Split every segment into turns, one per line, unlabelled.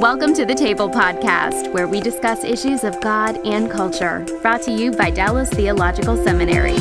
Welcome to the Table Podcast, where we discuss issues of God and culture, brought to you by Dallas Theological Seminary.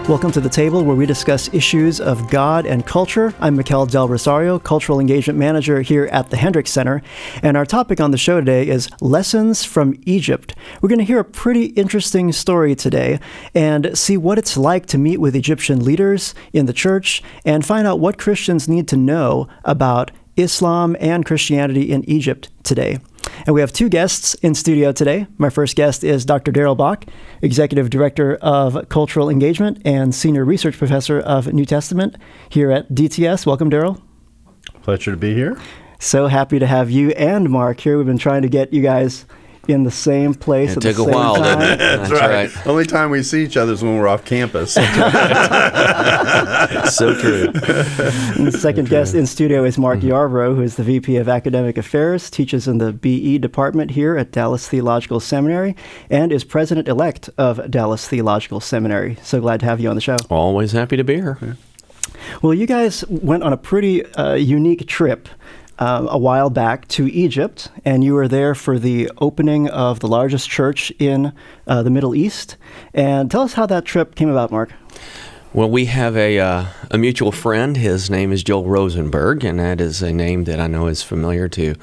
Welcome to the table where we discuss issues of God and culture. I'm Mikel Del Rosario, Cultural Engagement Manager here at the Hendricks Center. And our topic on the show today is Lessons from Egypt. We're going to hear a pretty interesting story today and see what it's like to meet with Egyptian leaders in the church and find out what Christians need to know about Islam and Christianity in Egypt today. And we have two guests in studio today. My first guest is Dr. Darrell Bock, Executive Director of Cultural Engagement and Senior Research Professor of New Testament here at DTS. Welcome, Darrell.
Pleasure to be here.
So happy to have you and Mark here. We've been trying to get you guys in the same place at the same time. It took a while, didn't it?
That's right. Only time we see each other is when we're off campus.
So true.
And the second guest in studio is Mark Yarbrough, who is the VP of Academic Affairs, teaches in the BE department here at Dallas Theological Seminary, and is president-elect of Dallas Theological Seminary. So glad to have you on the show.
Always happy to be here.
Yeah. Well, you guys went on a pretty unique trip a while back to Egypt, and you were there for the opening of the largest church in the Middle East. And tell us how that trip came about, Mark.
Well, we have a mutual friend. His name is Joel Rosenberg, and that is a name that I know is familiar to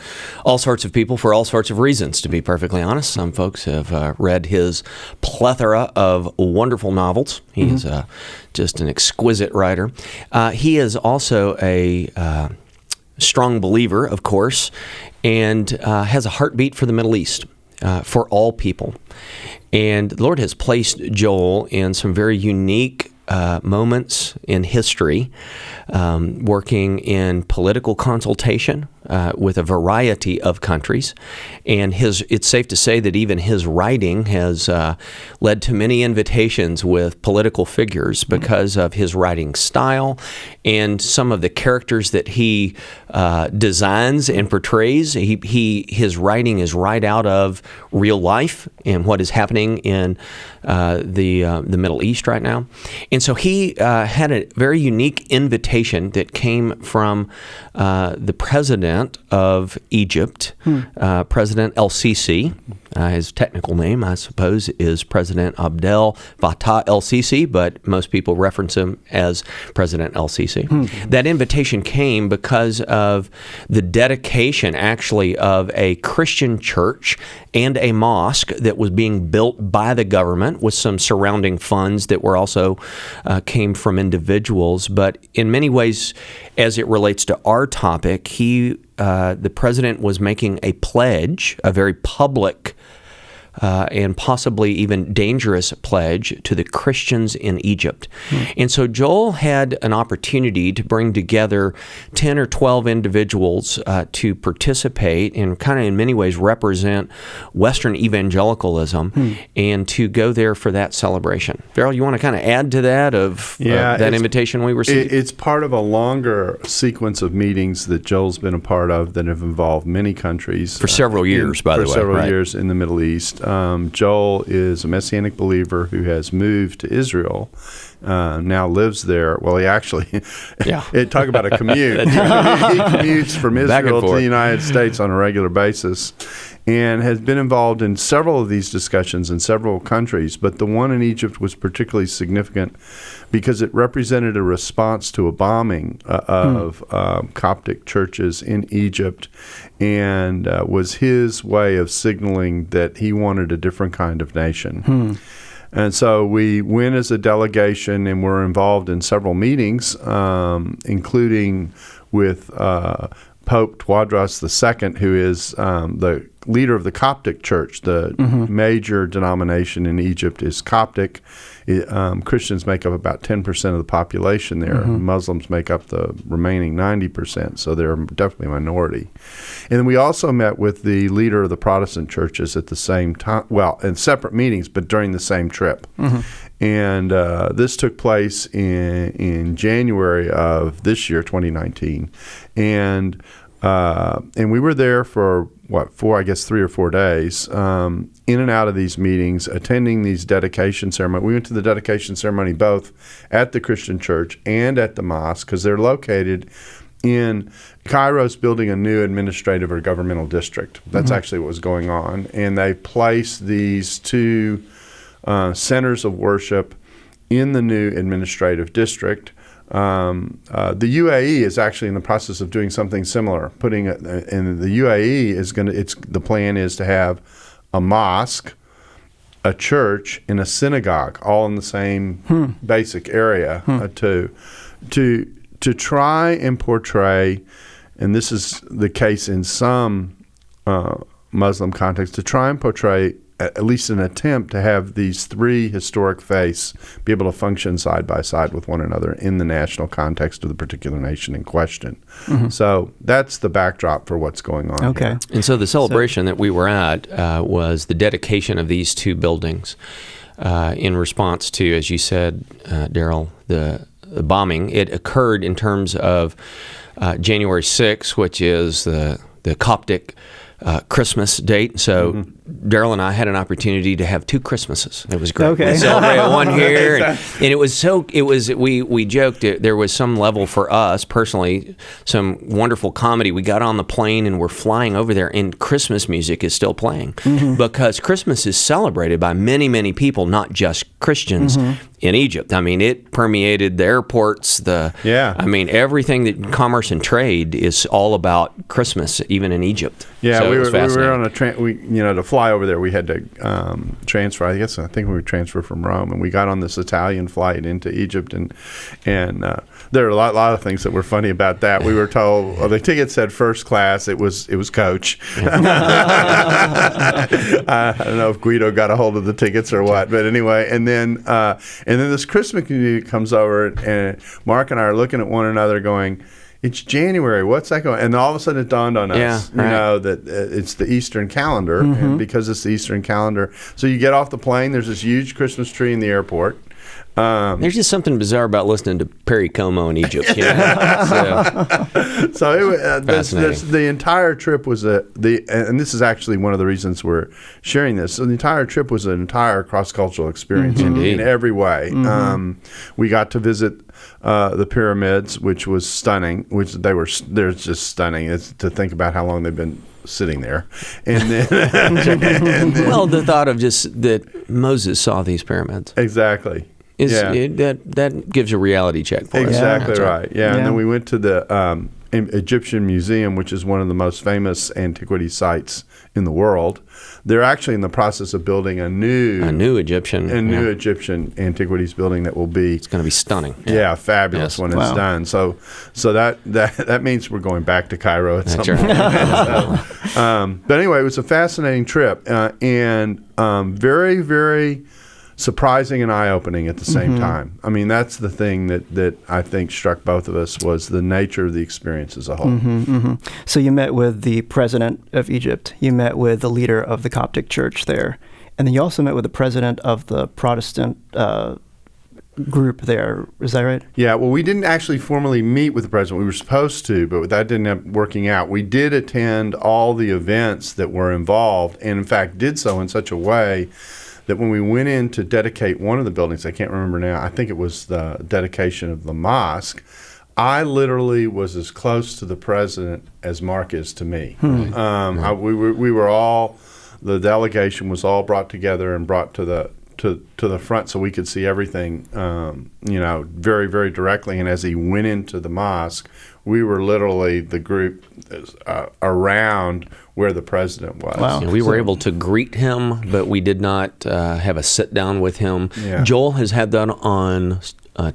all sorts of people for all sorts of reasons, to be perfectly honest. Some folks have read his plethora of wonderful novels. He is just an exquisite writer. He is also a strong believer, of course, and has a heartbeat for the Middle East, for all people. And the Lord has placed Joel in some very unique moments in history, working in political consultation with a variety of countries. And it's safe to say that even his writing has led to many invitations with political figures because of his writing style and some of the characters that he designs and portrays. His writing is right out of real life and what is happening in the Middle East right now. And so he had a very unique invitation that came from the president of Egypt, President El-Sisi. His technical name, I suppose, is President Abdel Fattah El-Sisi, but most people reference him as President El-Sisi. That invitation came because of the dedication, actually, of a Christian church and a mosque that was being built by the government with some surrounding funds that were also came from individuals. But in many ways, as it relates to our topic, the president was making a pledge, a very public and possibly even dangerous pledge to the Christians in Egypt. And so Joel had an opportunity to bring together 10 or 12 individuals to participate and kind of in many ways represent Western evangelicalism and to go there for that celebration. Darrell, you want to kind of add to that that invitation we received?
It's part of a longer sequence of meetings that Joel's been a part of that have involved many countries.
For several years, by the way.
For several years in the Middle East. Joel is a Messianic believer who has moved to Israel, now lives there. Well, he actually, talk about a commute. He commutes from Israel to the United States on a regular basis and has been involved in several of these discussions in several countries. But the one in Egypt was particularly significant because it represented a response to a bombing of Coptic churches in Egypt and was his way of signaling that he wanted a different kind of nation. And so we went as a delegation and were involved in several meetings, including with Pope Tewodros II, who is the leader of the Coptic Church. The major denomination in Egypt is Coptic. Christians make up about 10% of the population there. Muslims make up the remaining 90%, so they're definitely a minority. And then we also met with the leader of the Protestant churches at the same time, well, in separate meetings, but during the same trip. And this took place in January of this year, 2019. And we were there for 3 or 4 days, in and out of these meetings, attending these dedication ceremonies. We went to the dedication ceremony both at the Christian church and at the mosque, because they're located in Cairo's building a new administrative or governmental district. That's actually what was going on. And they placed these two centers of worship in the new administrative district. The UAE is actually in the process of doing something similar. And the UAE is the plan is to have a mosque, a church, and a synagogue all in the same basic area to try and portray, and this is the case in some Muslim contexts, to try and portray at least an attempt to have these three historic faiths be able to function side by side with one another in the national context of the particular nation in question. So that's the backdrop for what's going on.
Okay.
Here.
And so the celebration that we were at was the dedication of these two buildings in response to, as you said, Darrell, the bombing. It occurred in terms of January 6th, which is the Coptic Christmas date. So Darrell and I had an opportunity to have two Christmases. It was great.
Okay.
We celebrated one here, and it was we joked there was some level for us personally, some wonderful comedy. We got on the plane and we're flying over there, and Christmas music is still playing because Christmas is celebrated by many, many people, not just Christians in Egypt. I mean, it permeated the airports. I mean, everything that commerce and trade is all about Christmas, even in Egypt.
Yeah,
so
we were on a train. To fly over there, we had to transfer. I think we transferred from Rome, and we got on this Italian flight into Egypt, and there are a lot of things that were funny about that. We were told the ticket said first class. It was coach. I don't know if Guido got a hold of the tickets or what, but anyway, and then this Christmas community comes over, and Mark and I are looking at one another, going, "It's January. What's that going?" And all of a sudden, it dawned on us, that it's the Eastern calendar, and because it's the Eastern calendar, so you get off the plane. There's this huge Christmas tree in the airport.
There's just something bizarre about listening to Perry Como in Egypt. So
the entire trip was and this is actually one of the reasons we're sharing this. So the entire trip was an entire cross-cultural experience in every way. We got to visit the pyramids, which was stunning. They're just stunning. It's to think about how long they've been sitting there, and then,
well, the thought of just that Moses saw these pyramids
exactly.
That gives a reality check for us.
Exactly right. Yeah, and then we went to the Egyptian Museum, which is one of the most famous antiquity sites in the world. They're actually in the process of building a new Egyptian antiquities building that will be.
It's going to be stunning.
Yeah, fabulous when it's done. So that means we're going back to Cairo at some point. But anyway, it was a fascinating trip and very, very surprising and eye-opening at the same time. I mean, that's the thing that I think struck both of us, was the nature of the experience as a whole.
So you met with the president of Egypt. You met with the leader of the Coptic church there. And then you also met with the president of the Protestant group there. Is that right?
Yeah, well, we didn't actually formally meet with the president. We were supposed to, but that didn't end up working out. We did attend all the events that were involved, and in fact did so in such a way that when we went in to dedicate one of the buildings, I can't remember now, I think it was the dedication of the mosque, I literally was as close to the president as Mark is to me. We were all, the delegation was all brought together and brought to the front so we could see everything, very, very directly. And as he went into the mosque, we were literally the group around where the president was.
Wow. We were able to greet him, but we did not have a sit down with him. Yeah. Joel has had that on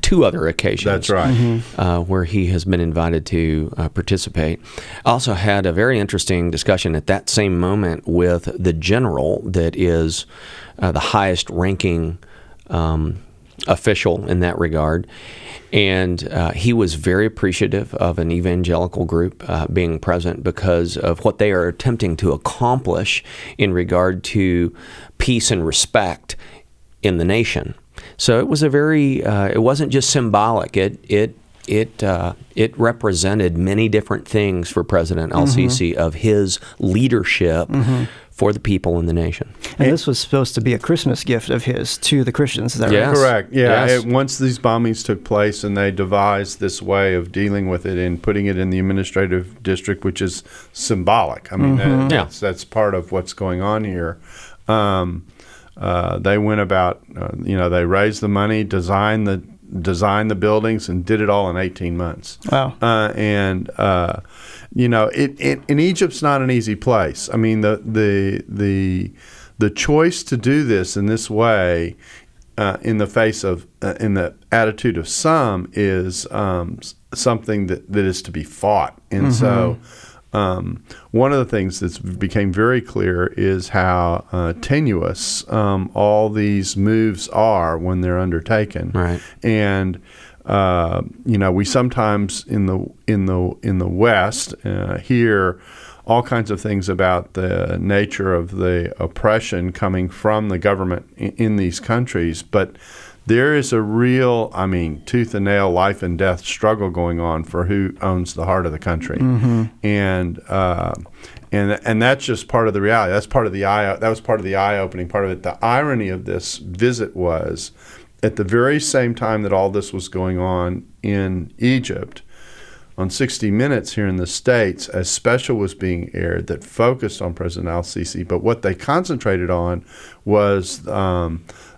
2 other occasions.
That's right.
Where he has been invited to participate. Also had a very interesting discussion at that same moment with the general that is the highest ranking official in that regard. And he was very appreciative of an evangelical group being present because of what they are attempting to accomplish in regard to peace and respect in the nation. So it was a very, it wasn't just symbolic. It it represented many different things for President al-Sisi of his leadership for the people in the nation.
And this was supposed to be a Christmas gift of his to the Christians, is that right?
Correct. Yeah.
Yes.
Once these bombings took place and they devised this way of dealing with it and putting it in the administrative district, which is symbolic. I mean, that's part of what's going on here. They went about, they raised the money, designed the buildings, and did it all in 18 months.
Wow.
In Egypt's not an easy place. I mean, the choice to do this in this way, in the face of, in the attitude of some, is something that is to be fought. And so, one of the things that's became very clear is how tenuous all these moves are when they're undertaken.
Right.
And we sometimes in the West hear all kinds of things about the nature of the oppression coming from the government in these countries, but there is a real, tooth and nail, life and death struggle going on for who owns the heart of the country, and that's just part of the reality. That was part of the eye-opening part of it. The irony of this visit was, at the very same time that all this was going on in Egypt, on 60 Minutes here in the States, a special was being aired that focused on President al-Sisi, but what they concentrated on was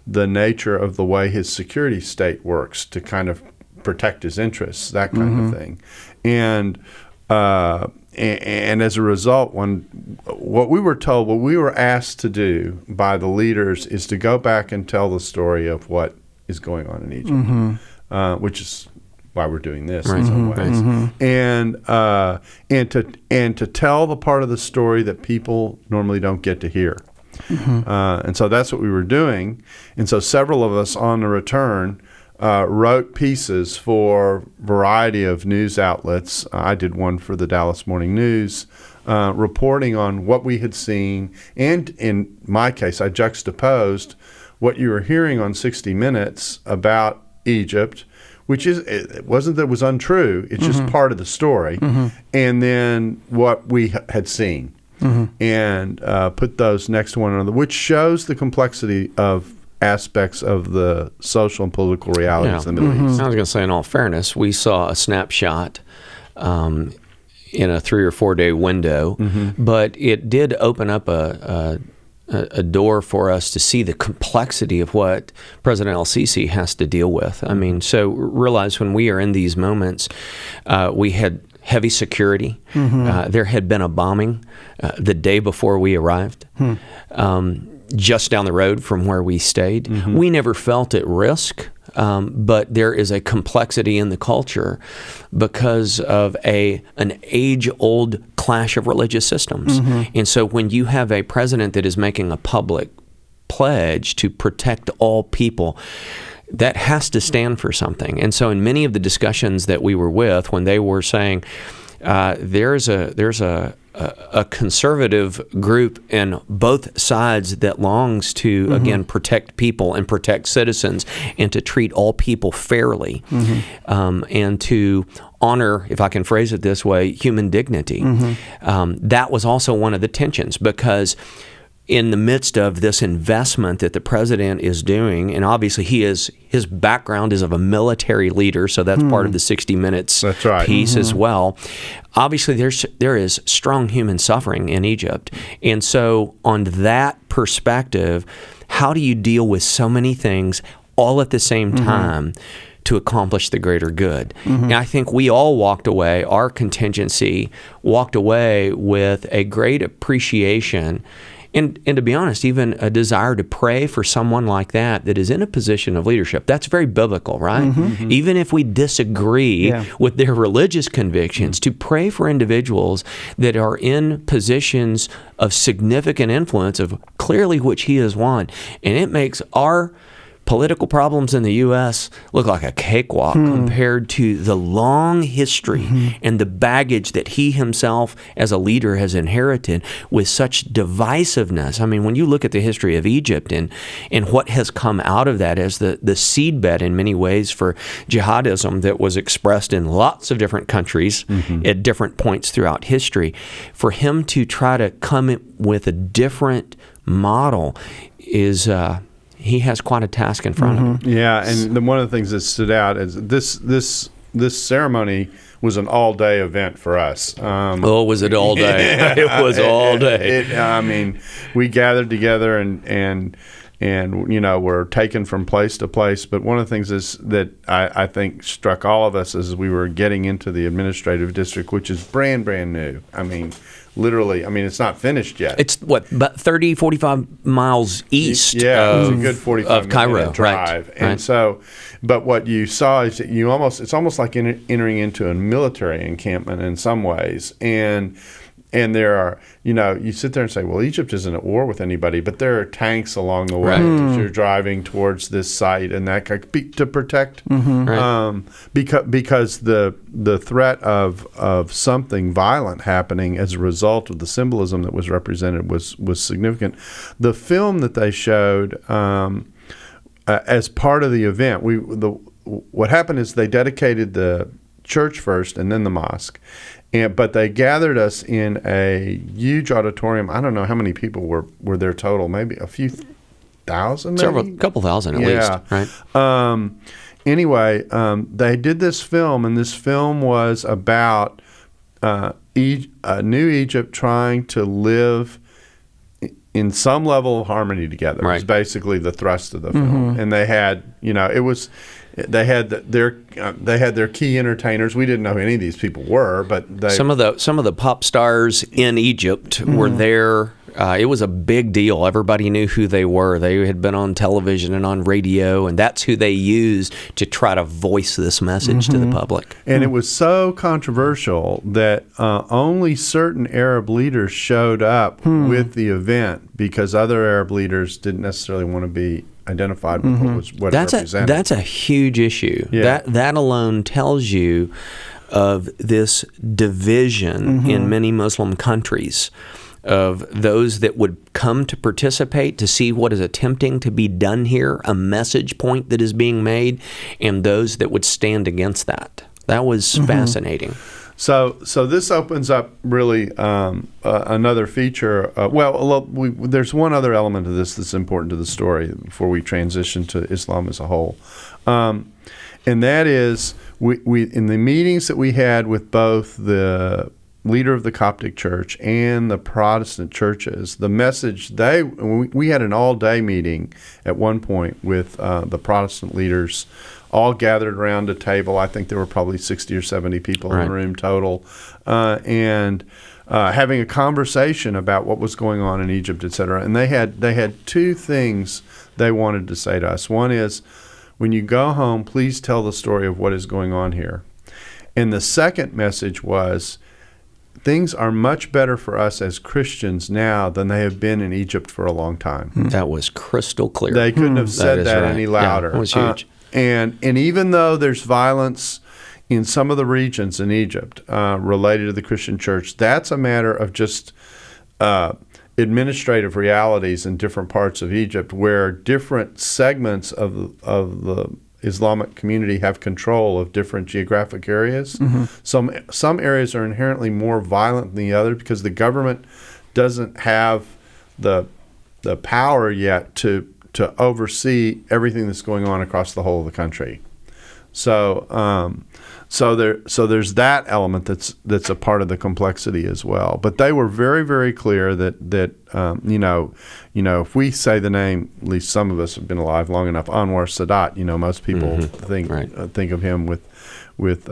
the nature of the way his security state works to kind of protect his interests, that kind of thing. And as a result, what we were asked to do by the leaders is to go back and tell the story of what is going on in Egypt, which is why we're doing this in some ways, and to tell the part of the story that people normally don't get to hear. And so that's what we were doing. And so several of us on the return wrote pieces for a variety of news outlets. I did one for the Dallas Morning News, reporting on what we had seen. And in my case, I juxtaposed what you were hearing on 60 Minutes about Egypt, which it wasn't that it was untrue, it's just part of the story, and then what we had seen. And put those next to one another, which shows the complexity of aspects of the social and political realities in the Middle East.
I was going to say, in all fairness, we saw a snapshot in a 3 or 4 day window, but it did open up a door for us to see the complexity of what President al-Sisi has to deal with. I mean, so realize when we are in these moments, we had heavy security. There had been a bombing the day before we arrived, just down the road from where we stayed. We never felt at risk, but there is a complexity in the culture because of an age-old clash of religious systems. And so when you have a president that is making a public pledge to protect all people, that has to stand for something. And so in many of the discussions that we were with, when they were saying there's a conservative group in both sides that longs to, again, protect people and protect citizens and to treat all people fairly, and to honor, if I can phrase it this way, human dignity. That was also one of the tensions, because in the midst of this investment that the president is doing, and obviously his background is of a military leader, so that's part of the 60 Minutes piece as well. Obviously, there is strong human suffering in Egypt. And so on that perspective, how do you deal with so many things all at the same time to accomplish the greater good? And I think we all walked away, our contingency walked away with a great appreciation and to be honest, even a desire to pray for someone like that is in a position of leadership. That's very biblical, right? Even if we disagree with their religious convictions, to pray for individuals that are in positions of significant influence, of clearly which he has won. And it makes our political problems in the U.S. look like a cakewalk compared to the long history and the baggage that he himself as a leader has inherited with such divisiveness. I mean, when you look at the history of Egypt and what has come out of that as the seedbed in many ways for jihadism that was expressed in lots of different countries at different points throughout history, for him to try to come with a different model is... he has quite a task in front of him.
Yeah, and one of the things that stood out is this ceremony was an all-day event for us.
Was it all day? It was all day.
I mean, we gathered together and we're taken from place to place. But one of the things is that I think struck all of us as we were getting into the administrative district, which is brand new. I mean, literally, it's not finished yet.
It's about 30, 45 miles east
it's a good 45
of Cairo
drive.
Right.
And so, but what you saw is that it's almost like entering into a military encampment in some ways. And there are, you sit there and say, well, Egypt isn't at war with anybody, but there are tanks along the way as you're driving towards this site and that to protect, because the threat of something violent happening as a result of the symbolism that was represented was significant. The film that they showed as part of the event, what happened is they dedicated the church first and then the mosque. But they gathered us in a huge auditorium. I don't know how many people were there total. Maybe a few thousand, maybe?
A couple thousand at least, right?
Anyway, they did this film, and this film was about New Egypt trying to live in some level of harmony together. Right. Was basically the thrust of the film. And they had, they had their key entertainers. We didn't know who any of these people were, but
some of the pop stars in Egypt were there. It was a big deal. Everybody knew who they were. They had been on television and on radio, and that's who they used to try to voice this message to the public.
And it was so controversial that only certain Arab leaders showed up with the event because other Arab leaders didn't necessarily want to be identified with what it represented.
That's a huge issue.
Yeah.
That alone tells you of this division in many Muslim countries, of those that would come to participate to see what is attempting to be done here, a message point that is being made, and those that would stand against that. That was fascinating.
So this opens up really another feature. There's one other element of this that's important to the story before we transition to Islam as a whole, and that is we in the meetings that we had with both the leader of the Coptic Church and the Protestant churches, the message we had an all-day meeting at one point with the Protestant leaders, all gathered around a table. I think there were probably 60 or 70 people in the room total, and having a conversation about what was going on in Egypt, et cetera. And they had two things they wanted to say to us. One is, when you go home, please tell the story of what is going on here. And the second message was, things are much better for us as Christians now than they have been in Egypt for a long time.
That was crystal clear.
They couldn't have said that any louder.
Yeah, it was huge.
And even though there's violence in some of the regions in Egypt related to the Christian church, that's a matter of just administrative realities in different parts of Egypt, where different segments of the Islamic community have control of different geographic areas. Some areas are inherently more violent than the other because the government doesn't have the power yet to oversee everything that's going on across the whole of the country. So there's that element that's a part of the complexity as well. But they were very, very clear that if we say the name, at least some of us have been alive long enough, Anwar Sadat, most people think of him with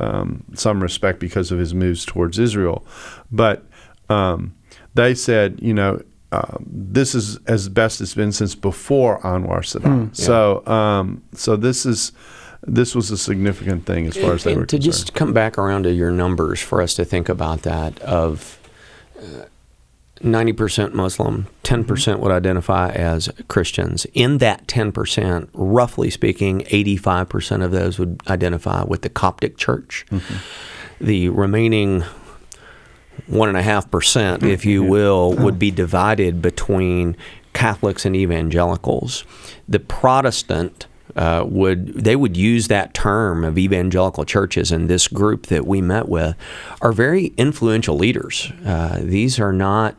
some respect because of his moves towards Israel. But they said, this is as best it's been since before Anwar Sadat. So this was a significant thing as far as they were concerned.
To just come back around to your numbers for us to think about that, of 90% Muslim, 10% would identify as Christians. In that 10%, roughly speaking, 85% of those would identify with the Coptic Church. The remaining 1.5%, if you will, would be divided between Catholics and evangelicals. The Protestant would use that term of evangelical churches, and this group that we met with are very influential leaders. These are not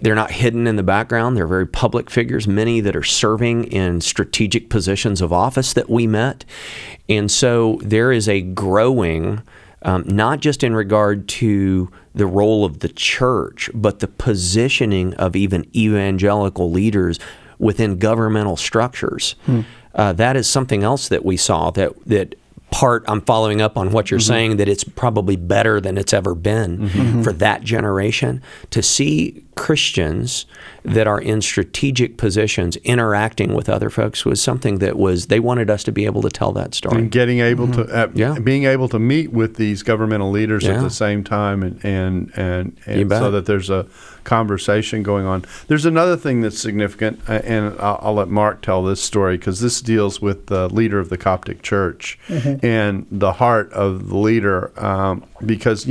they're not hidden in the background. They're very public figures, many that are serving in strategic positions of office that we met. And so there is a growing, not just in regard to the role of the church, but the positioning of even evangelical leaders within governmental structures. That is something else that we saw, that part, I'm following up on what you're saying, that it's probably better than it's ever been for that generation to see Christians that are in strategic positions interacting with other folks was something that they wanted us to be able to tell that story.
And getting able to, being able to meet with these governmental leaders at the same time and so that there's a conversation going on. There's another thing that's significant, and I'll let Mark tell this story because this deals with the leader of the Coptic Church and the heart of the leader, because,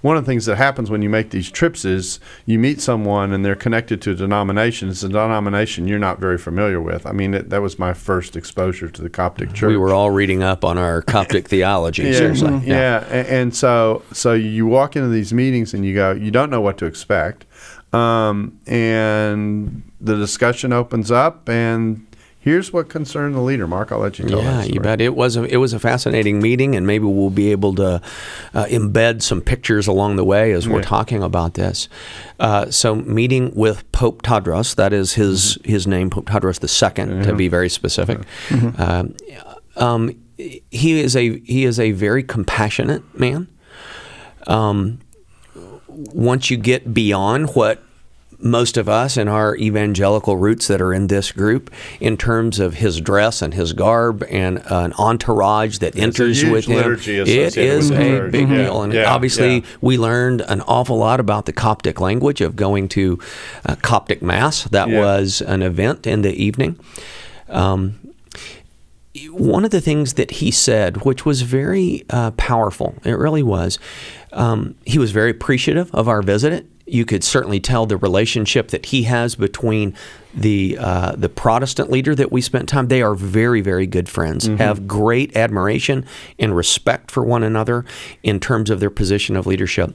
one of the things that happens when you make these trips is you meet someone and they're connected to a denomination. It's a denomination you're not very familiar with. I mean, that was my first exposure to the Coptic Church.
We were all reading up on our Coptic theology, seriously.
And so you walk into these meetings and you go, you don't know what to expect. And the discussion opens up, and here's what concerned the leader. Mark, I'll let you tell that story.
Yeah, you bet. It was a fascinating meeting, and maybe we'll be able to embed some pictures along the way as we're talking about this. So meeting with Pope Tadros, that is his name, Pope Tadros II, to be very specific. He is a very compassionate man. Once you get beyond what most of us in our evangelical roots that are in this group, in terms of his dress and his garb and an entourage that enters with him, it is a big deal. And obviously, we learned an awful lot about the Coptic language of going to Coptic Mass. That was an event in the evening. One of the things that he said, which was very powerful, it really was, he was very appreciative of our visit. You could certainly tell the relationship that he has between the Protestant leader that we spent time. They are very, very good friends, have great admiration and respect for one another in terms of their position of leadership.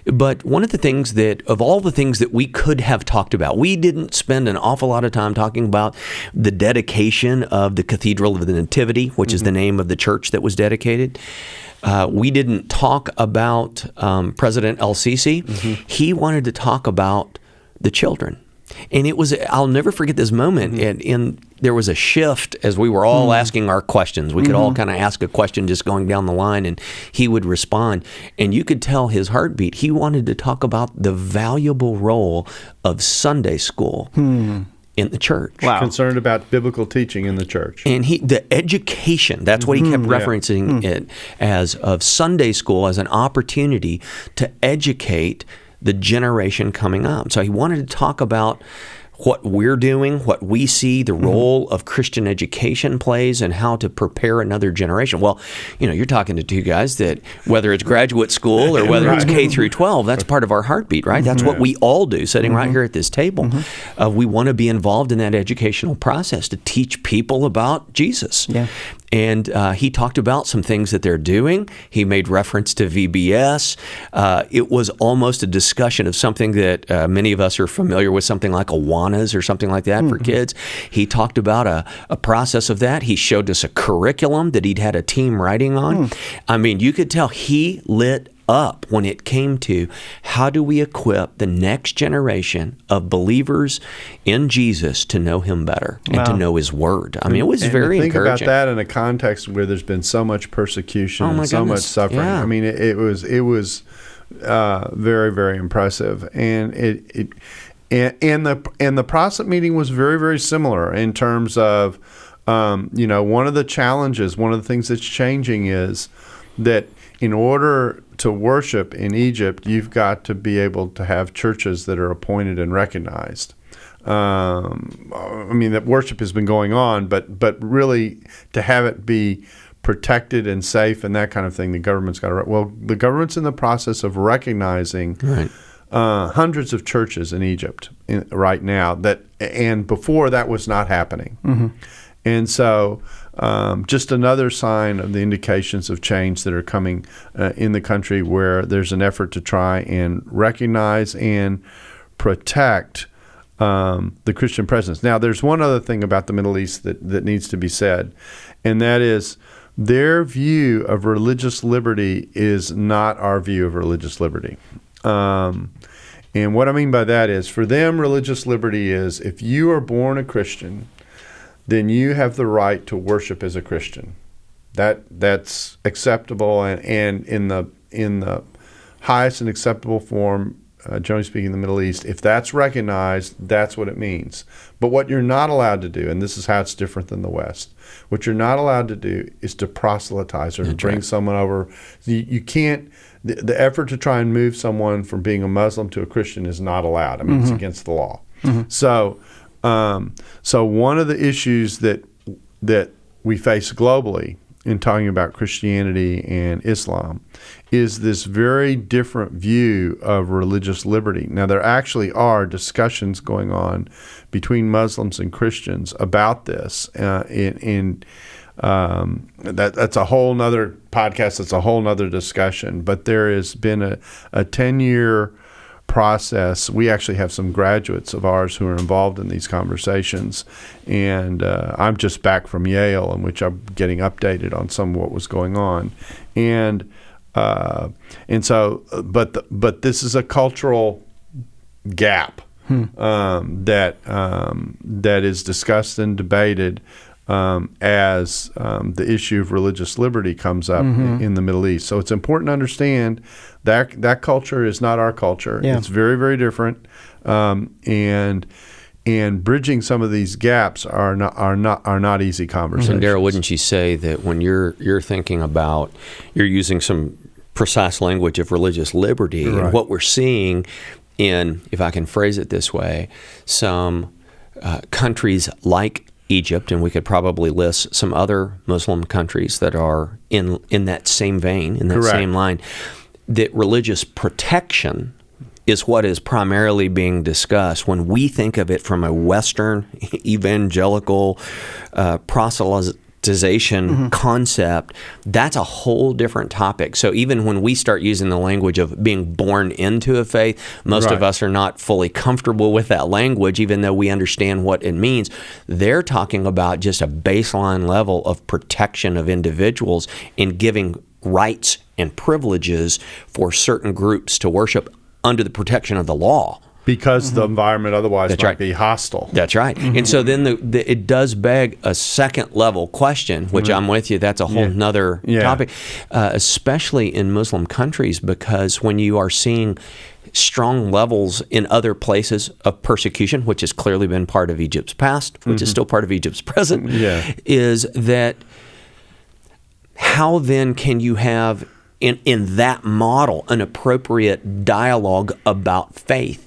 But one of the things of all the things that we could have talked about, we didn't spend an awful lot of time talking about the dedication of the Cathedral of the Nativity, which is the name of the church that was dedicated. We didn't talk about President El-Sisi. He wanted to talk about the children. And I'll never forget this moment. And there was a shift as we were all asking our questions. We could all kind of ask a question just going down the line, and he would respond. And you could tell his heartbeat. He wanted to talk about the valuable role of Sunday school in the church.
Wow. Concerned about biblical teaching in the church.
And the education, that's what he kept referencing it as, of Sunday school as an opportunity to educate the generation coming up. So he wanted to talk about what we're doing, what we see the role of Christian education plays, and how to prepare another generation. Well, you're talking to two guys that, whether it's graduate school or whether it's K through 12, that's part of our heartbeat, right? That's what we all do, sitting right here at this table. We want to be involved in that educational process to teach people about Jesus. Yeah. And he talked about some things that they're doing. He made reference to VBS. It was almost a discussion of something that many of us are familiar with, something like Awanas or something like that for kids. He talked about a process of that. He showed us a curriculum that he'd had a team writing on. I mean, you could tell he lit up when it came to how do we equip the next generation of believers in Jesus to know him better and to know his word. I mean, it was very encouraging.
Think about that in a context where there's been so much persecution and so much suffering. Yeah. I mean, it was very, very impressive. And the Protestant meeting was very, very similar in terms of, one of the challenges, one of the things that's changing is that in order to worship in Egypt, you've got to be able to have churches that are appointed and recognized. I mean, that worship has been going on, but really to have it be protected and safe and that kind of thing, the government's got to. Well, the government's in the process of recognizing hundreds of churches in Egypt right now. And before that was not happening, and so just another sign of the indications of change that are coming in the country, where there's an effort to try and recognize and protect the Christian presence. Now, there's one other thing about the Middle East that needs to be said, and that is their view of religious liberty is not our view of religious liberty. And what I mean by that is, for them, religious liberty is if you are born a Christian, then you have the right to worship as a Christian. That's acceptable, and in the highest and acceptable form, generally speaking, in the Middle East, if that's recognized, that's what it means. But what you're not allowed to do, and this is how it's different than the West, what you're not allowed to do is to proselytize or to bring someone over. You can't. The effort to try and move someone from being a Muslim to a Christian is not allowed. I mean, it's against the law. So one of the issues that we face globally in talking about Christianity and Islam is this very different view of religious liberty. Now, there actually are discussions going on between Muslims and Christians about this. That's a whole nother podcast. That's a whole nother discussion. But there has been a 10-year process. We actually have some graduates of ours who are involved in these conversations, and I'm just back from Yale, in which I'm getting updated on some of what was going on, and so, but this is a cultural gap that is discussed and debated as the issue of religious liberty comes up in the Middle East. So it's important to understand that culture is not our culture. Yeah. It's very, very different, and bridging some of these gaps are not easy conversations.
And Darrell, wouldn't you say that when you're thinking about, you're using some precise language of religious liberty, and what we're seeing in, if I can phrase it this way, some countries like Egypt, and we could probably list some other Muslim countries that are in that same vein, in that same line, that religious protection is what is primarily being discussed when we think of it from a Western evangelical proselytization concept. That's a whole different topic. So even when we start using the language of being born into a faith, most of us are not fully comfortable with that language, even though we understand what it means. They're talking about just a baseline level of protection of individuals and giving rights and privileges for certain groups to worship under the protection of the law.
Because the environment otherwise might be hostile.
That's right. And so then it does beg a second level question, which I'm with you, that's a whole nother topic, especially in Muslim countries, because when you are seeing strong levels in other places of persecution, which has clearly been part of Egypt's past, which is still part of Egypt's present, is that how then can you have in that model an appropriate dialogue about faith?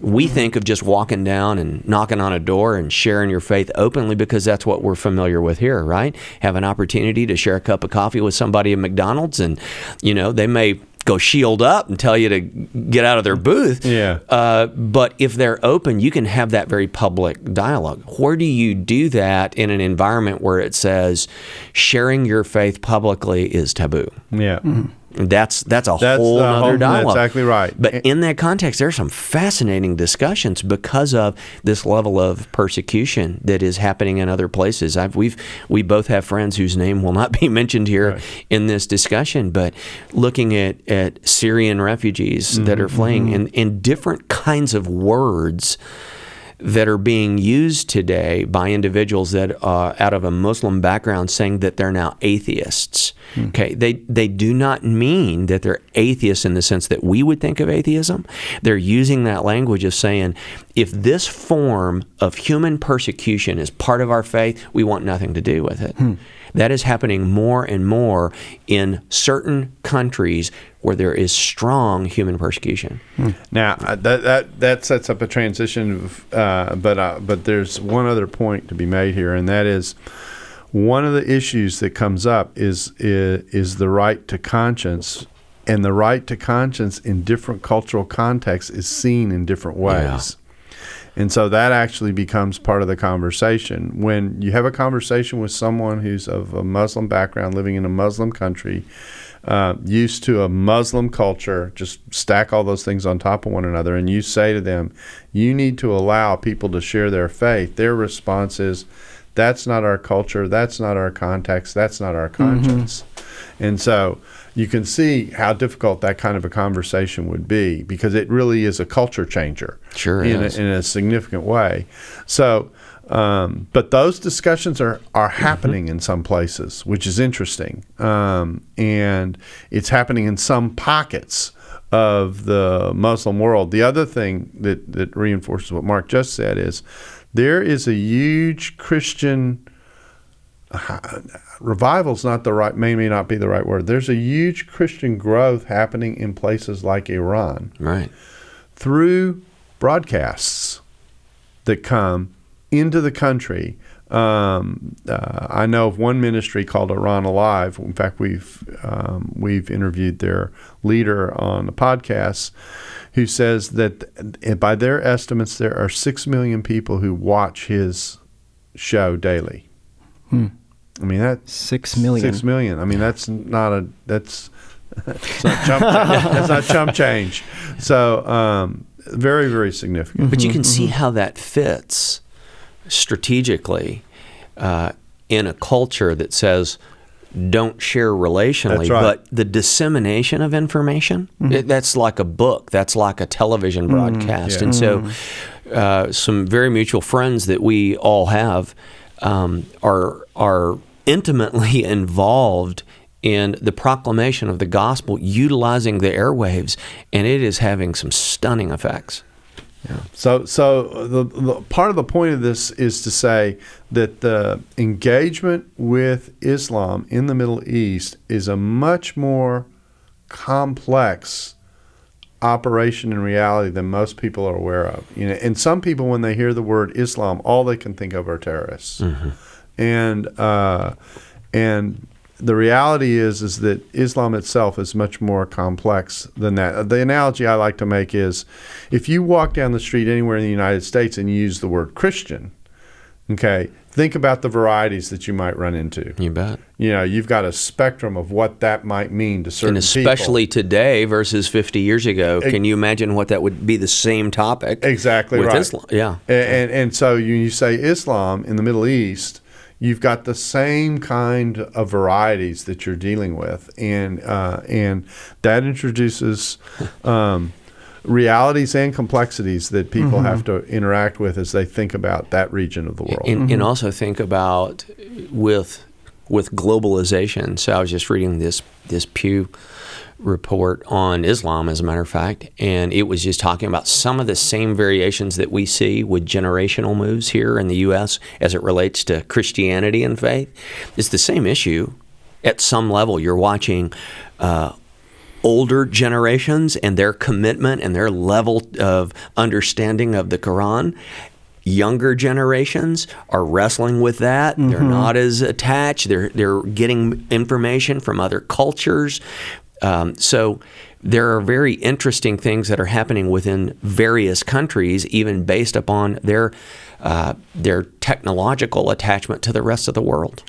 We think of just walking down and knocking on a door and sharing your faith openly because that's what we're familiar with here, right? Have an opportunity to share a cup of coffee with somebody at McDonald's, and they may go shield up and tell you to get out of their booth. But if they're open, you can have that very public dialogue. Where do you do that in an environment where it says sharing your faith publicly is taboo? That's a whole other dialogue.
That's exactly right.
But in that context, there are some fascinating discussions because of this level of persecution that is happening in other places. We both have friends whose name will not be mentioned here in this discussion, but looking at Syrian refugees that are fleeing in different kinds of words that are being used today by individuals that are out of a Muslim background, saying that they're now atheists. Okay, they do not mean that they're atheists in the sense that we would think of atheism. They're using that language of saying, if this form of human persecution is part of our faith, we want nothing to do with it. That is happening more and more in certain countries where there is strong human persecution.
Now, that sets up a transition, but there's one other point to be made here, and that is one of the issues that comes up is the right to conscience, and the right to conscience in different cultural contexts is seen in different ways. Yeah. And so that actually becomes part of the conversation. When you have a conversation with someone who's of a Muslim background, living in a Muslim country, used to a Muslim culture, just stack all those things on top of one another, and you say to them, you need to allow people to share their faith, their response is, that's not our culture, that's not our context, that's not our conscience. Mm-hmm. And so you can see how difficult that kind of a conversation would be, because it really is a culture changer.
Sure
in a significant way. So, but those discussions are happening in some places, which is interesting. And it's happening in some pockets of the Muslim world. The other thing that reinforces what Mark just said is there is a huge Christian revival's not the right, may not be the right word. There's a huge Christian growth happening in places like Iran,
right,
through broadcasts that come into the country. I know of one ministry called Iran Alive. In fact, we've interviewed their leader on the podcast, who says that by their estimates, there are 6 million people who watch his show daily. I mean, that's
6 million.
6 million. I mean, that's not chump change. So very, very significant.
But you can see how that fits strategically in a culture that says don't share relationally,
That's right.
But the dissemination of information, that's like a book, that's like a television broadcast. And so some very mutual friends that we all have are intimately involved in the proclamation of the gospel, utilizing the airwaves, and it is having some stunning effects.
Yeah. So the part of the point of this is to say that the engagement with Islam in the Middle East is a much more complex operation in reality than most people are aware of. You know, and some people, when they hear the word Islam, all they can think of are terrorists. And the reality is that Islam itself is much more complex than that. The analogy I like to make is, if you walk down the street anywhere in the United States and you use the word Christian, okay, think about the varieties that you might run into.
You bet.
You know, you've got a spectrum of what that might mean to certain people.
And especially today versus 50 years ago. Can you imagine what that would be, the same topic?
Exactly
with
right.
Islam? Yeah.
And so you say Islam in the Middle East, you've got the same kind of varieties that you're dealing with, and that introduces realities and complexities that people have to interact with as they think about that region of the world.
And also think about with globalization. So I was just reading this Pew report on Islam, as a matter of fact, and it was just talking about some of the same variations that we see with generational moves here in the U.S. as it relates to Christianity and faith. It's the same issue at some level. You're watching older generations and their commitment and their level of understanding of the Quran. Younger generations are wrestling with that. They're not as attached. They're getting information from other cultures. So there are very interesting things that are happening within various countries, even based upon their technological attachment to the rest of the world.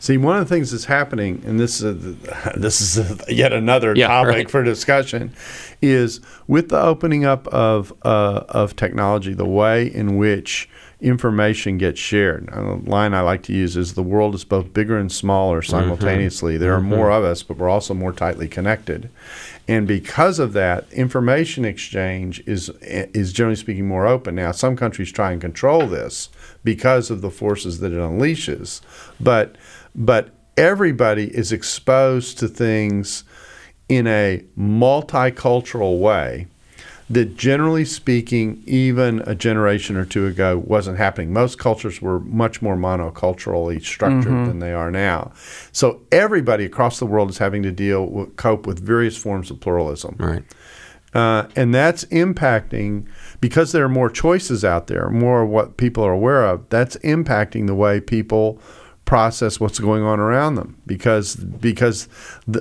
See, one of the things that's happening, and this is yet another topic for discussion, is with the opening up of technology, the way in which information gets shared. A line I like to use is, the world is both bigger and smaller simultaneously. There are more of us, but we're also more tightly connected. And because of that, information exchange is generally speaking more open. Now, some countries try and control this because of the forces that it unleashes, but everybody is exposed to things in a multicultural way that generally speaking, even a generation or two ago, wasn't happening. Most cultures were much more monoculturally structured than they are now. So everybody across the world is having to cope with various forms of pluralism.
Right.
And that's impacting, because there are more choices out there, more of what people are aware of, that's impacting the way people process what's going on around them. Because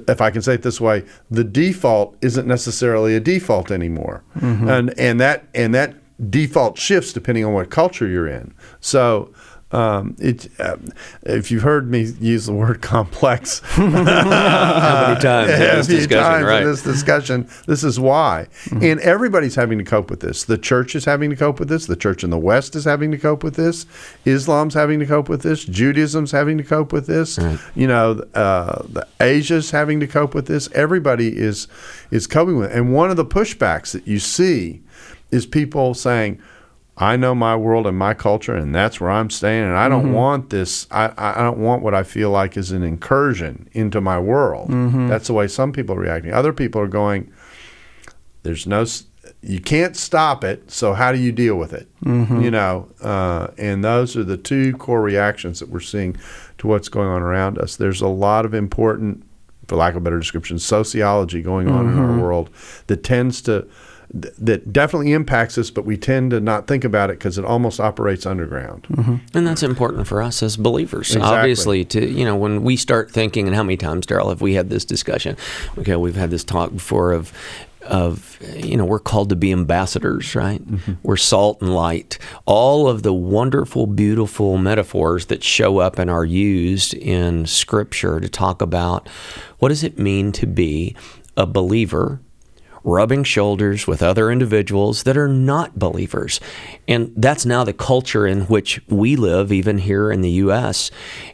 if I can say it this way, the default isn't necessarily a default anymore. And that default shifts depending on what culture you're in. So if you've heard me use the word complex
how many times
in this discussion, this is why. And everybody's having to cope with this. The church is having to cope with this. The church in the West is having to cope with this. Islam's having to cope with this. Judaism's having to cope with this. Right. The Asia's having to cope with this. Everybody is coping with it. And one of the pushbacks that you see is people saying, I know my world and my culture, and that's where I'm staying, and I don't want this. I don't want what I feel like is an incursion into my world. That's the way some people are reacting. Other people are going, you can't stop it, so how do you deal with it? And those are the two core reactions that we're seeing to what's going on around us. There's a lot of important, for lack of a better description, sociology going on in our world that definitely impacts us, but we tend to not think about it because it almost operates underground.
And that's important for us as believers.
Exactly.
Obviously, when we start thinking, and how many times, Darrell, have we had this discussion? Okay, we've had this talk before of we're called to be ambassadors, right? We're salt and light. All of the wonderful, beautiful metaphors that show up and are used in Scripture to talk about what does it mean to be a believer rubbing shoulders with other individuals that are not believers. And that's now the culture in which we live, even here in the U.S.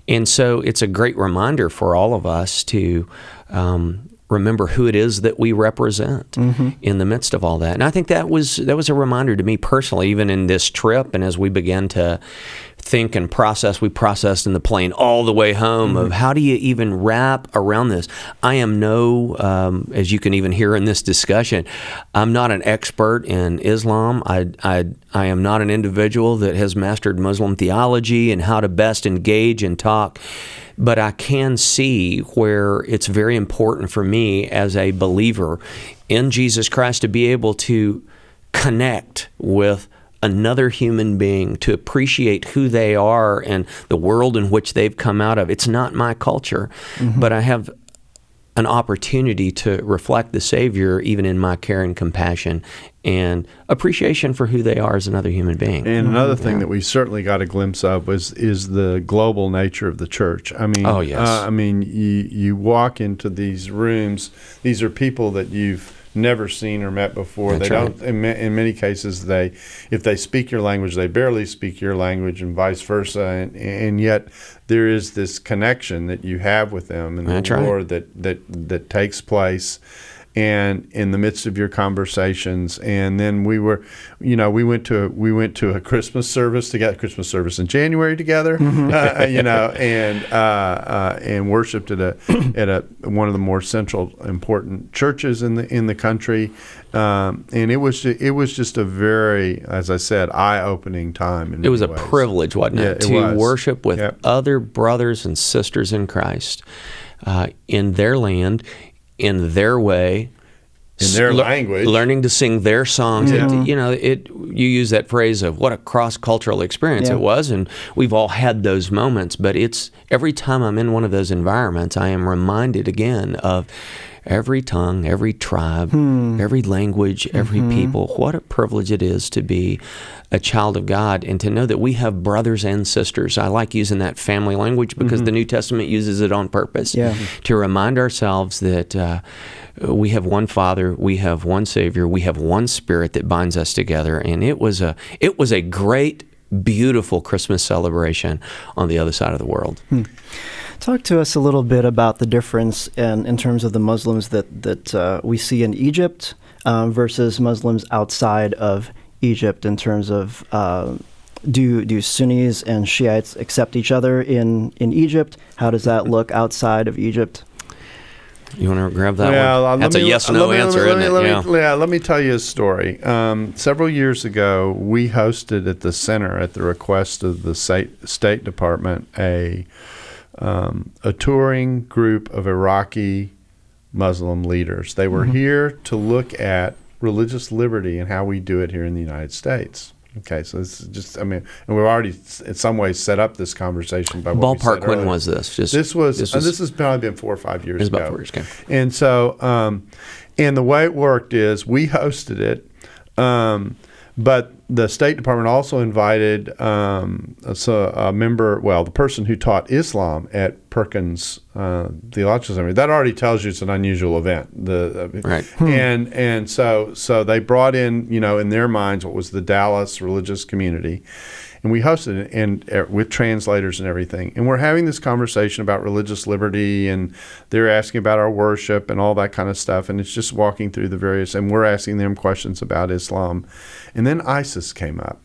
And so it's a great reminder for all of us to remember who it is that we represent in the midst of all that. And I think that was a reminder to me personally, even in this trip, and as we began to think and process, we processed in the plane all the way home of how do you even wrap around this? I am as you can even hear in this discussion, I'm not an expert in Islam. I am not an individual that has mastered Muslim theology and how to best engage and talk. But I can see where it's very important for me as a believer in Jesus Christ to be able to connect with another human being, to appreciate who they are and the world in which they've come out of. It's not my culture, but I have an opportunity to reflect the Savior even in my care and compassion and appreciation for who they are as another human being.
And another thing that we certainly got a glimpse of is the global nature of the church. I mean, you walk into these rooms, these are people that you've never seen or met before.
That's
they
right.
don't. In many cases, if they speak your language, they barely speak your language, and vice versa. And yet, there is this connection that you have with them, and
That's
the
right.
Lord that takes place. And in the midst of your conversations, and then we went to a Christmas service together, Christmas service in January together, and worshipped at one of the more central important churches in the country, and it was just a very, as I said, eye-opening time.
It was a privilege, wasn't it, to worship with other brothers and sisters in Christ in their land, in their way,
in their language,
learning to sing their songs. You use that phrase of what a cross-cultural experience it was, and we've all had those moments. But it's every time I'm in one of those environments, I am reminded again of every tongue, every tribe, every language, every people. What a privilege it is to be a child of God and to know that we have brothers and sisters. I like using that family language because the New Testament uses it on purpose to remind ourselves that we have one Father, we have one Savior, we have one Spirit that binds us together. And it was a great, beautiful Christmas celebration on the other side of the world.
Talk to us a little bit about the difference in terms of the Muslims that we see in Egypt versus Muslims outside of Egypt in terms of do Sunnis and Shiites accept each other in Egypt? How does that look outside of Egypt?
You want to grab that one? That's a yes/no answer, isn't it?
Let me tell you a story. Several years ago, we hosted at the center, at the request of the State Department, a touring group of Iraqi Muslim leaders. They were here to look at religious liberty and how we do it here in the United States. Okay, so this is just, and we've already in some ways set up this conversation by what
ballpark.
We said
when
earlier.
was this?
This has probably been 4 or 5 years ago.
About 4 years ago.
And so, and the way it worked is we hosted it, but the State Department also invited a member, the person who taught Islam at Perkins Theological Seminary. That already tells you it's an unusual event.
Right.
And so they brought in, in their minds, what was the Dallas religious community. And we hosted it and with translators and everything. And we're having this conversation about religious liberty, and they're asking about our worship and all that kind of stuff. And it's just walking through the various, and we're asking them questions about Islam. And then ISIS came up.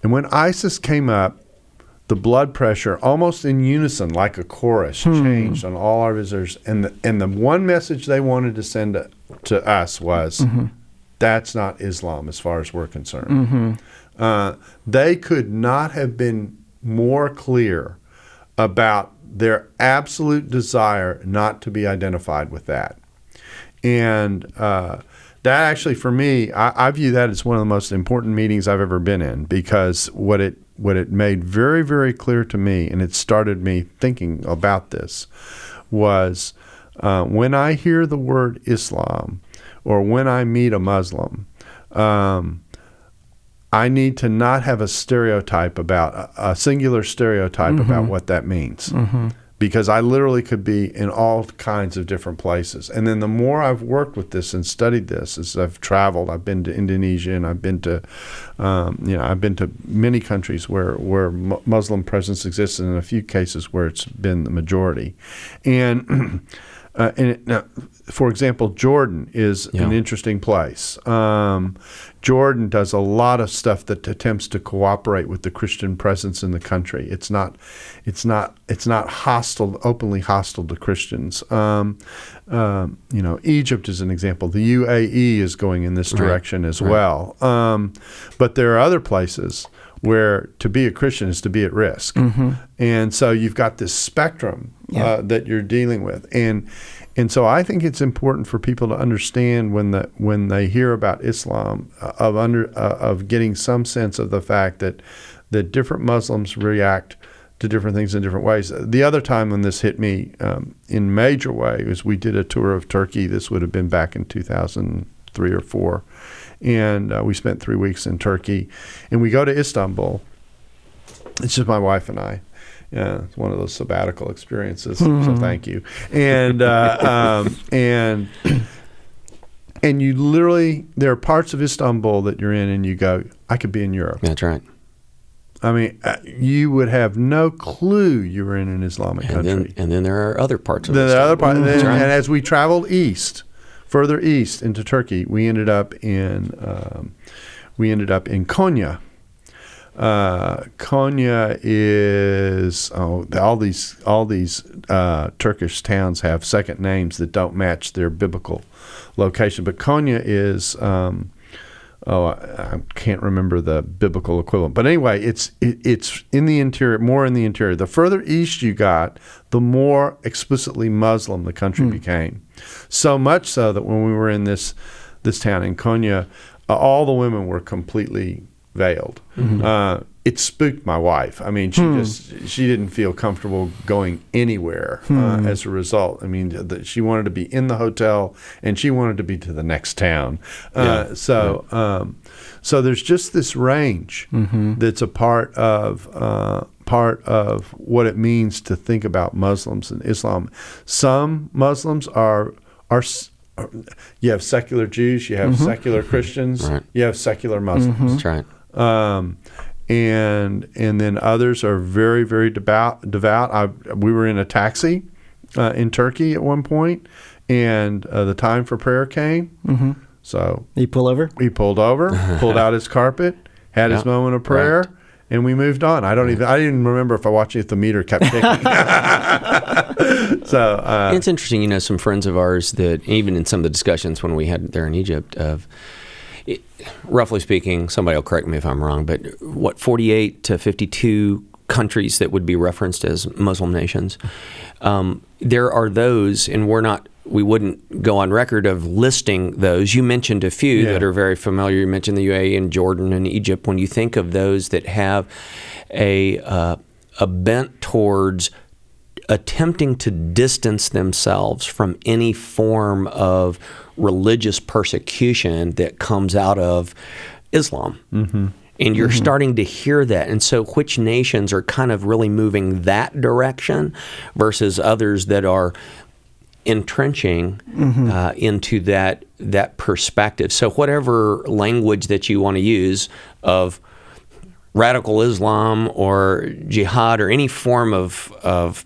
And when ISIS came up, the blood pressure, almost in unison, like a chorus, changed on all our visitors. And the one message they wanted to send to us was, that's not Islam as far as we're concerned. They could not have been more clear about their absolute desire not to be identified with that. And that actually, for me, I view that as one of the most important meetings I've ever been in, because what it made very, very clear to me, and it started me thinking about this, was when I hear the word Islam or when I meet a Muslim, I need to not have a stereotype about a singular stereotype about what that means, because I literally could be in all kinds of different places. And then the more I've worked with this and studied this, as I've traveled, I've been to Indonesia, and I've been to, I've been to many countries where Muslim presence exists, and in a few cases where it's been the majority. And now, for example, Jordan is an interesting place. Jordan does a lot of stuff that attempts to cooperate with the Christian presence in the country. It's not hostile, openly hostile to Christians. Egypt is an example. The UAE is going in this direction as well. But there are other places where to be a Christian is to be at risk. And so you've got this spectrum that you're dealing with. And so I think it's important for people to understand when they hear about Islam of getting some sense of the fact that different Muslims react to different things in different ways. The other time when this hit me in major way was we did a tour of Turkey. This would have been back in 2003 or 4. And we spent 3 weeks in Turkey. And we go to Istanbul. It's just my wife and I. Yeah, it's one of those sabbatical experiences. So thank you. And and you literally, there are parts of Istanbul that you're in, and you go, I could be in Europe.
That's right.
I mean, you would have no clue you were in an Islamic country.
And then there are other parts of
Istanbul. And
right.
as we traveled further east into Turkey, we ended up in Konya. Konya is all these Turkish towns have second names that don't match their biblical location, but Konya is I can't remember the biblical equivalent, but anyway, it's in the interior, more in the interior. The further east you got, the more explicitly Muslim the country became. So much so that when we were in this town in Konya, all the women were completely veiled. It spooked my wife. I mean, she didn't feel comfortable going anywhere as a result. I mean, she wanted to be in the hotel and she wanted to be to the next town. So there's just this range that's a part of what it means to think about Muslims and Islam. Some Muslims are you have secular Jews, you have secular Christians, you have secular Muslims.
That's right.
And then others are very, very devout. We were in a taxi in Turkey at one point, and the time for prayer came. So
you pull over?
He pulled over, pulled out his carpet, had his moment of prayer, and we moved on. I didn't even remember if I watched if the meter kept ticking. So
it's interesting, some friends of ours that even in some of the discussions when we had there in Egypt roughly speaking, somebody will correct me if I'm wrong, but 48 to 52 countries that would be referenced as Muslim nations. There are those, and we wouldn't go on record of listing those. You mentioned a few that are very familiar. You mentioned the UAE and Jordan and Egypt. When you think of those that have a bent towards attempting to distance themselves from any form of religious persecution that comes out of Islam. Mm-hmm. And you're starting to hear that. And so which nations are kind of really moving that direction versus others that are entrenching into that perspective. So whatever language that you want to use of radical Islam or jihad or any form of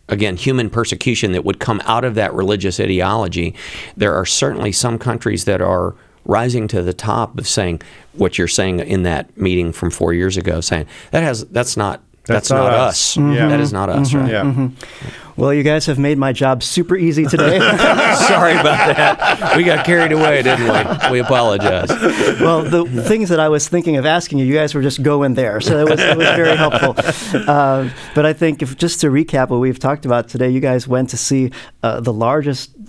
again, human persecution that would come out of that religious ideology, there are certainly some countries that are rising to the top of saying what you're saying in that meeting from 4 years ago, saying that's not us.
Yeah.
That is not us, right?
Yeah.
Mm-hmm. Well, you guys have made my job super easy today.
Sorry about that. We got carried away, didn't we? We apologize.
Well, the things that I was thinking of asking you guys were just going there, so it was very helpful. But I think just to recap what we've talked about today, you guys went to see a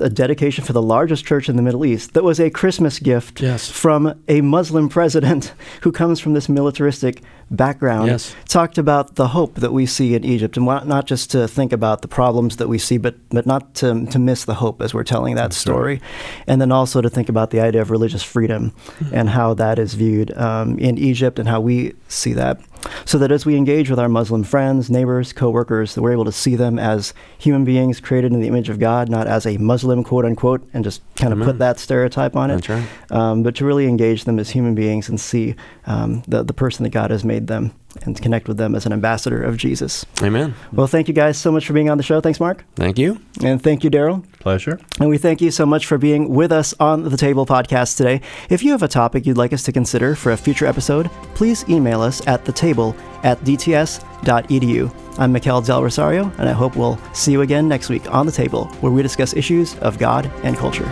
dedication for the largest church in the Middle East. That was a Christmas gift from a Muslim president who comes from this militaristic background.
Yes.
Talked about the hope that we see in Egypt, and not just to think about the problems that we see, but not to miss the hope as we're telling that story. And then also to think about the idea of religious freedom and how that is viewed in Egypt and how we see that. So that as we engage with our Muslim friends, neighbors, co-workers, that we're able to see them as human beings created in the image of God, not as a Muslim, quote unquote, and just kind of put that stereotype on it.
That's right.
But to really engage them as human beings and see the person that God has made them and connect with them as an ambassador of Jesus.
Amen.
Well, thank you guys so much for being on the show. Thanks, Mark.
Thank you.
And thank you, Darrell.
Pleasure.
And we thank you so much for being with us on The Table podcast today. If you have a topic you'd like us to consider for a future episode, please email us at thetable@dts.edu. I'm Mikel Del Rosario, and I hope we'll see you again next week on The Table, where we discuss issues of God and culture.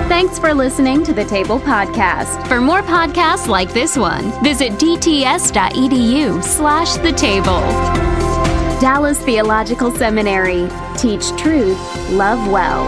Thanks for listening to the Table Podcast. For more podcasts like this one, visit dts.edu/thetable. Dallas Theological Seminary. Teach truth, love well.